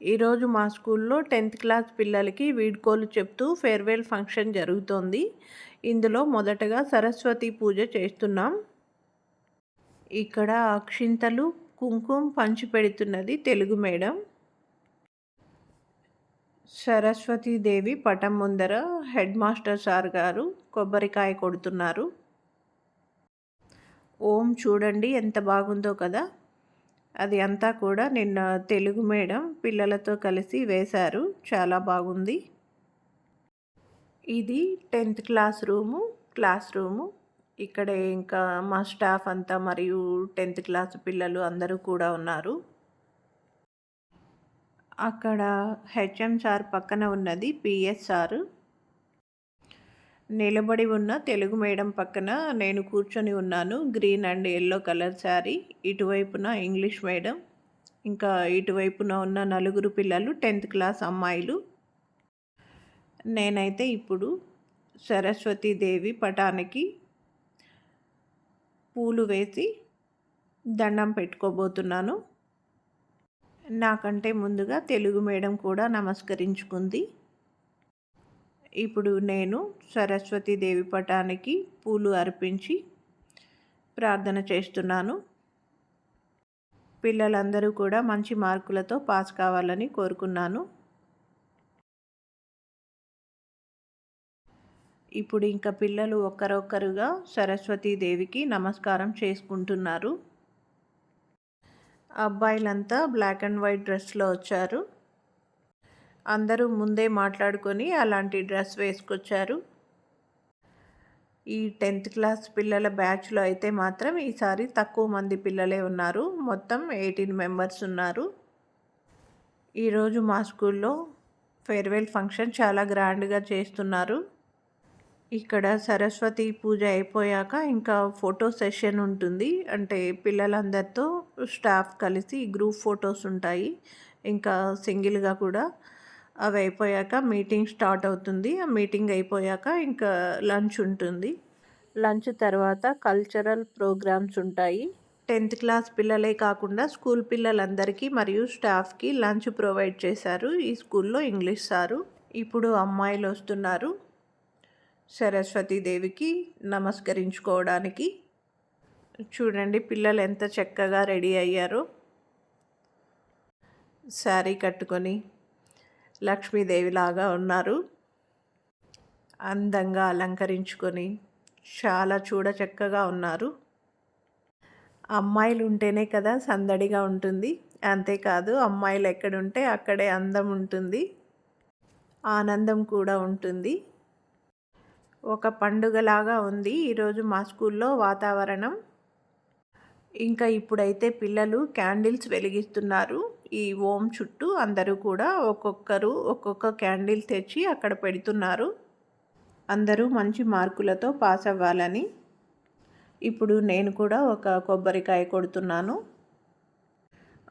ఈరోజు మా స్కూల్లో 10th క్లాస్ పిల్లలకి వీడ్కోలు చెప్తూ ఫేర్వెల్ ఫంక్షన్ జరుగుతోంది. ఇందులో మొదటగా సరస్వతి పూజ చేస్తున్నాం. ఇక్కడ అక్షింతలు, కుంకుమ పంచిపెడుతున్నది తెలుగు మేడం. సరస్వతీదేవి పటం ముందర హెడ్ మాస్టర్ సార్ గారు కొబ్బరికాయ కొడుతున్నారు. ఓం చూడండి ఎంత బాగుందో కదా. అది అంతా కూడా నిన్న తెలుగు మేడం పిల్లలతో కలిసి వేశారు. చాలా బాగుంది. ఇది 10th క్లాస్ రూము. ఇక్కడ ఇంకా మా స్టాఫ్ అంతా మరియు 10th క్లాస్ పిల్లలు అందరూ కూడా ఉన్నారు. అక్కడ హెచ్ఎం సార్ పక్కన ఉన్నది పిఎస్ సారు. నిలబడి ఉన్న తెలుగు మేడం పక్కన నేను కూర్చొని ఉన్నాను. Green and yellow colour sari. ఇటువైపున ఇంగ్లీష్ మేడం, ఇంకా ఇటువైపున ఉన్న నలుగురు పిల్లలు 10th క్లాస్ అమ్మాయిలు. నేనైతే ఇప్పుడు సరస్వతీదేవి పటానికి పూలు వేసి దండం పెట్టుకోబోతున్నాను. నాకంటే ముందుగా తెలుగు మేడం కూడా నమస్కరించుకుంది. ఇప్పుడు నేను సరస్వతీదేవి పటానికి పూలు అర్పించి ప్రార్థన చేస్తున్నాను. పిల్లలందరూ కూడా మంచి మార్కులతో పాస్ కావాలని కోరుకున్నాను. ఇప్పుడు ఇంకా పిల్లలు ఒక్కరొక్కరుగా సరస్వతీదేవికి నమస్కారం చేసుకుంటున్నారు. అబ్బాయిలంతా బ్లాక్ అండ్ వైట్ డ్రెస్లో వచ్చారు. అందరూ ముందే మాట్లాడుకొని అలాంటి డ్రెస్ వేసుకొచ్చారు. ఈ 10th క్లాస్ పిల్లల బ్యాచ్లో అయితే మాత్రం ఈసారి తక్కువ మంది పిల్లలే ఉన్నారు. మొత్తం 18 మెంబర్స్ ఉన్నారు. ఈరోజు మా స్కూల్లో ఫేర్వెల్ ఫంక్షన్ చాలా గ్రాండ్గా చేస్తున్నారు. ఇక్కడ సరస్వతి పూజ అయిపోయాక ఇంకా ఫోటో సెషన్ ఉంటుంది. అంటే పిల్లలందరితో స్టాఫ్ కలిసి గ్రూప్ ఫొటోస్ ఉంటాయి. ఇంకా సింగిల్గా కూడా. అవి అయిపోయాక మీటింగ్ స్టార్ట్ అవుతుంది. ఆ మీటింగ్ అయిపోయాక ఇంకా లంచ్ ఉంటుంది. లంచ్ తర్వాత కల్చరల్ ప్రోగ్రామ్స్ ఉంటాయి. 10th క్లాస్ పిల్లలే కాకుండా స్కూల్ పిల్లలందరికీ మరియు స్టాఫ్కి లంచ్ ప్రొవైడ్ చేశారు ఈ స్కూల్లో ఇంగ్లీష్ సారు. ఇప్పుడు అమ్మాయిలు వస్తున్నారు సరస్వతీదేవికి నమస్కరించుకోవడానికి. చూడండి పిల్లలు ఎంత చక్కగా రెడీ అయ్యారో. శారీ కట్టుకొని లక్ష్మీదేవిలాగా ఉన్నారు. అందంగా అలంకరించుకొని చాలా చక్కగా ఉన్నారు. అమ్మాయిలు ఉంటేనే కదా సందడిగా ఉంటుంది. అంతేకాదు అమ్మాయిలు ఎక్కడుంటే అక్కడే అందం ఉంటుంది, ఆనందం కూడా ఉంటుంది. ఒక పండుగలాగా ఉంది ఈరోజు మా స్కూల్లో వాతావరణం. ఇంకా ఇప్పుడైతే పిల్లలు క్యాండిల్స్ వెలిగిస్తున్నారు. ఈ ఓం చుట్టూ అందరూ కూడా ఒక్కొక్కరు ఒక్కొక్క క్యాండిల్ తెచ్చి అక్కడ పెడుతున్నారు. అందరూ మంచి మార్కులతో పాస్ అవ్వాలని. ఇప్పుడు నేను కూడా ఒక కొబ్బరికాయ కొడుతున్నాను.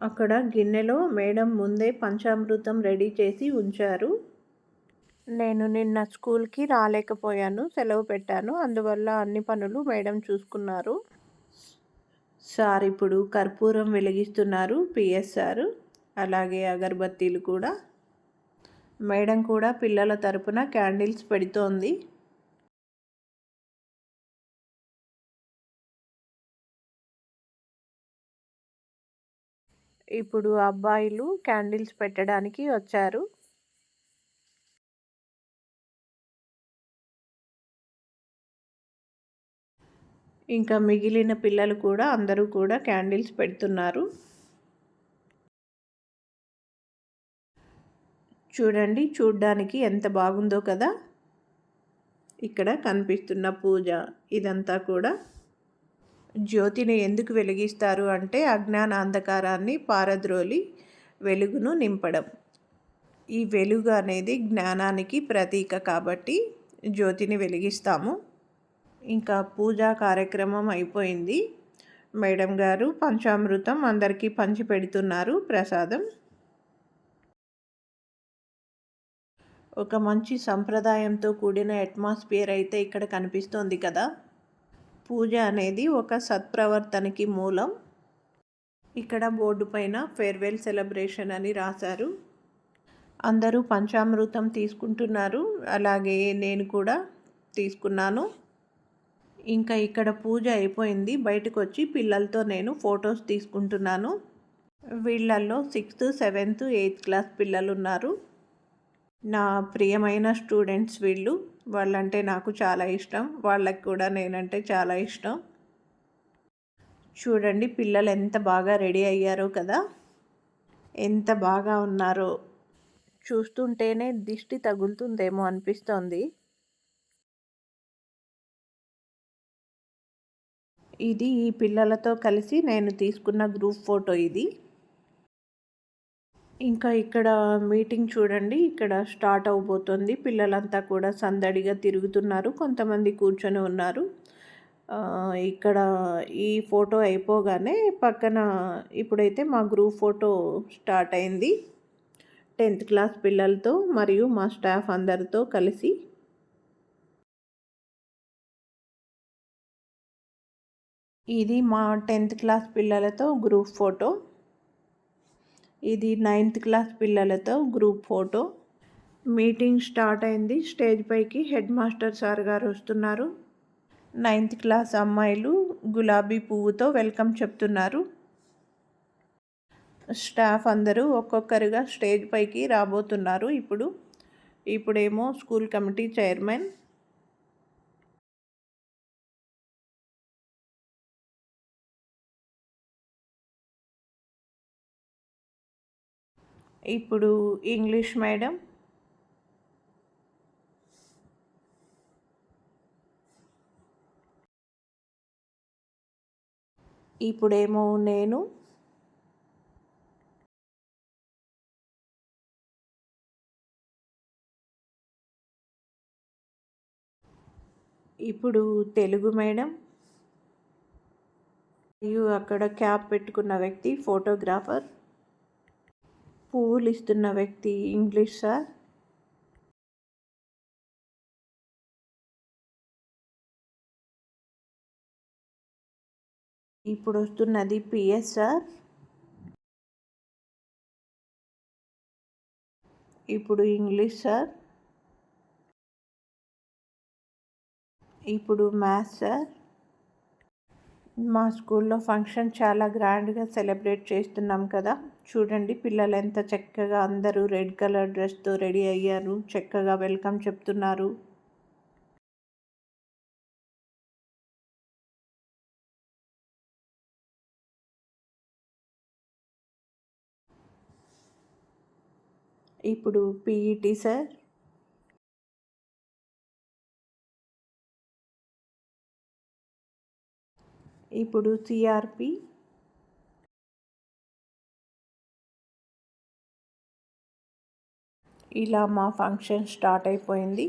అక్కడ గిన్నెలో మేడం ముందే పంచామృతం రెడీ చేసి ఉంచారు. నేను నిన్న స్కూల్కి రాలేకపోయాను, సెలవు పెట్టాను. అందువల్ల అన్ని పనులు మేడం చూసుకున్నారు. సార్ ఇప్పుడు కర్పూరం వెలిగిస్తున్నారు పిఎస్ సారు. అలాగే అగరబత్తీలు కూడా. మేడం కూడా పిల్లల తరపున క్యాండిల్స్ పెడుతోంది. ఇప్పుడు అబ్బాయిలు క్యాండిల్స్ పెట్టడానికి వచ్చారు. ఇంకా మిగిలిన పిల్లలు కూడా అందరూ కూడా క్యాండిల్స్ పెడుతున్నారు. చూడండి చూడ్డానికి ఎంత బాగుందో కదా. ఇక్కడ కనిపిస్తున్న పూజ ఇదంతా కూడా జ్యోతిని ఎందుకు వెలిగిస్తారు అంటే అజ్ఞాన అంధకారాన్ని పారద్రోలి వెలుగును నింపడం. ఈ వెలుగు అనేది జ్ఞానానికి ప్రతీక కాబట్టి జ్యోతిని వెలిగిస్తాము. ఇంకా పూజా కార్యక్రమం అయిపోయింది. మేడం గారు పంచామృతం అందరికీ పంచి పెడుతున్నారు ప్రసాదం. ఒక మంచి సంప్రదాయంతో కూడిన అట్మాస్ఫియర్ అయితే ఇక్కడ కనిపిస్తోంది కదా. పూజ అనేది ఒక సత్ప్రవర్తనకి మూలం. ఇక్కడ బోర్డు పైన ఫేర్వెల్ సెలబ్రేషన్ అని రాశారు. అందరూ పంచామృతం తీసుకుంటున్నారు. అలాగే నేను కూడా తీసుకున్నాను. ఇంకా ఇక్కడ పూజ అయిపోయింది. బయటకొచ్చి పిల్లలతో నేను ఫొటోస్ తీసుకుంటున్నాను. వీళ్ళల్లో 6th, 7th, 8th క్లాస్ పిల్లలున్నారు. నా ప్రియమైన స్టూడెంట్స్ వీళ్ళు. వాళ్ళంటే నాకు చాలా ఇష్టం. వాళ్ళకి కూడా నేనంటే చాలా ఇష్టం. చూడండి పిల్లలు ఎంత బాగా రెడీ అయ్యారో కదా! ఎంత బాగా ఉన్నారో. చూస్తుంటేనే దిష్టి తగులుతుందేమో అనిపిస్తోంది. ఇది ఈ పిల్లలతో కలిసి నేను తీసుకున్న గ్రూప్ ఫోటో ఇది. ఇంకా ఇక్కడ మీటింగ్ చూడండి. ఇక్కడ స్టార్ట్ అవబోతుంది. పిల్లలంతా కూడా సందడిగా తిరుగుతున్నారు. కొంతమంది కూర్చొని ఉన్నారు. ఇక్కడ ఈ ఫోటో అయిపోగానే పక్కన ఇప్పుడైతే మా గ్రూప్ ఫోటో స్టార్ట్ అయింది. 10th క్లాస్ పిల్లలతో మరియు మా స్టాఫ్ అందరితో కలిసి. ఇది మా 10th క్లాస్ పిల్లలతో గ్రూప్ ఫోటో. ఇది 9th క్లాస్ పిల్లలతో గ్రూప్ ఫోటో. మీటింగ్ స్టార్ట్ అయింది. స్టేజ్ పైకి హెడ్ మాస్టర్ సార్ గారు వస్తున్నారు. 9th క్లాస్ అమ్మాయిలు గులాబీ పువ్వుతో వెల్కమ్ చెప్తున్నారు. స్టాఫ్ అందరూ ఒక్కొక్కరుగా స్టేజ్ పైకి రాబోతున్నారు. ఇప్పుడేమో స్కూల్ కమిటీ చైర్మన్. ఇప్పుడు ఇంగ్లీష్ మేడం. ఇప్పుడేమో నేను. ఇప్పుడు తెలుగు మేడం. మరియు అక్కడ క్యాప్ పెట్టుకున్న వ్యక్తి ఫోటోగ్రాఫర్. పువ్వులు ఇస్తున్న వ్యక్తి ఇంగ్లీష్ సార్. ఇప్పుడు వస్తున్నది పిఎస్ సార్. ఇప్పుడు ఇంగ్లీష్ సార్. ఇప్పుడు మ్యాథ్స్ సార్. మా స్కూల్లో ఫంక్షన్ చాలా గ్రాండ్గా సెలబ్రేట్ చేస్తున్నాం కదా. చూడండి పిల్లలు ఎంత చక్కగా అందరూ రెడ్ కలర్ డ్రెస్తో రెడీ అయ్యారు. చక్కగా వెల్కమ్ చెప్తున్నారు. ఇప్పుడు పీఈటీ సార్. ఇప్పుడు సిఆర్పి. ఇలా మా ఫంక్షన్ స్టార్ట్ అయిపోయింది.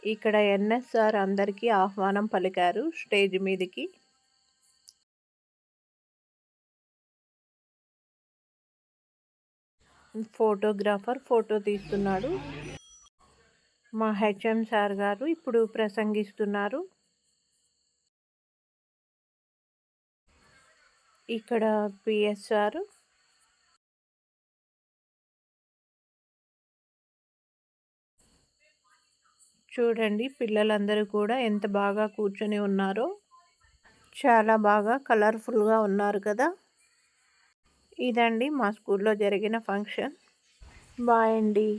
ఇక్కడ ఎన్ఎస్ఆర్ అందరికీ ఆహ్వానం పలికారు స్టేజ్ మీదకి. ఫోటోగ్రాఫర్ ఫోటో తీస్తున్నాడు. మా హెచ్ఎం సార్ గారు ఇప్పుడు ప్రసంగిస్తున్నారు. ఇక్కడ పిఎస్ఆర్. చూడండి పిల్లలందరూ కూడా ఎంత బాగా కూర్చొని ఉన్నారో. చాలా బాగా కలర్ఫుల్గా ఉన్నారు కదా. ఇదండి మా స్కూల్లో జరిగిన ఫంక్షన్. బాయ్ అండి.